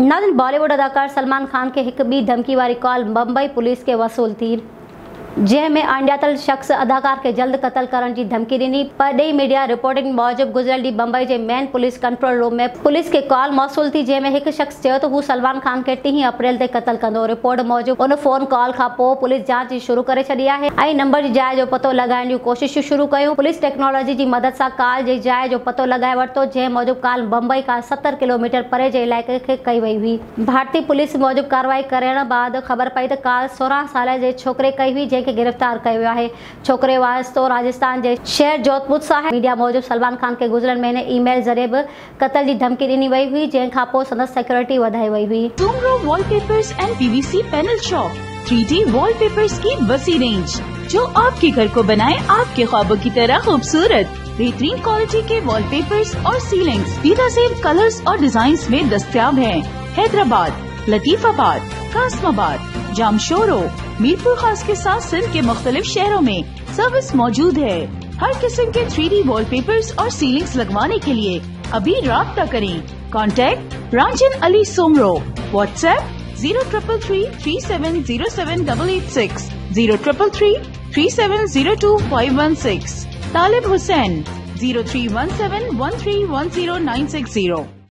नाज़रीन, बॉलीवुड अदाकार सलमान खान के हिक ॿी धमकी वारी कॉल मुंबई पुलिस खे वसूल थी, जंहिंमें अणॼातल शख़्स अदाकार खे जल्द क़त्ल करण जी धमकी ॾिनी। पर ॾेई मीडिया रिपोर्टिंग मूजिब गुज़िरियल ॾींहुं मुंबई जे मेन पुलिस कंट्रोल रूम में पुलिस खे कॉल मौसूल थी, जंहिंमें हिकु शख़्स चयो त हू सलमान खान खे 3 अप्रैल ते क़त्ल कंदो। रिपोर्ट मूजिब उन फोन कॉल खां पोइ पुलिस जांच शुरू करे छॾी आहे ऐं नंबर जी जाइ जो पतो लॻाइण जूं कोशिशूं शुरू कयूं। पुलिस टेक्नोलॉजी जी मदद सां कॉल जी जाइ जो पतो लॻाए वरितो, जंहिं मूजिब कॉल मुंबई खां 70 किलोमीटर परे जे इलाइक़े खे कई वई हुई। भारतीय पुलिस मूजिब कार्रवाई करण बाद ख़बर पई त कॉल 16 साल जे छोकिरे कई हुई, जंहिंखे गिरफ़्तार कयो आहे। छोकिरे वास्तो राजस्थान जे शहर जोधपुर सां आहे। मीडिया मूजिब सलमान खान खे गुज़िरियल महीने ईमेल ज़रिए बि क़त्ल जी धमकी ॾिनी वई हुई, जंहिं खां पोइ संदसि सिक्योरिटी वधाई वई हुई। Soomro wallpapers and PVC panel shop 3D wallpapers की वसी रेंज, जो आपके घर को बनाए आपके ख्वाबों की तरह खूबसूरत। बेहतरीन क्वालिटी के वॉलपेपर्स और सीलिंग्स बेहतरीन कलर्स और डिजाइन्स में दस्तयाब हैं। हैदराबाद, लतीफाबाद, कासमाबाद, जामशोरो, मीरपुर खास के साथ सिंध के मुख्तलिफ शहरों में सर्विस मौजूद है। हर किस्म के 3D वॉलपेपर्स और सीलिंग्स लगवाने के लिए अभी राब्ता करें। कॉन्टैक्ट रांजन अली सोमरो। व्हाट्सएप 0333370786, 03333702 516। तालिब हुसैन 031713109660।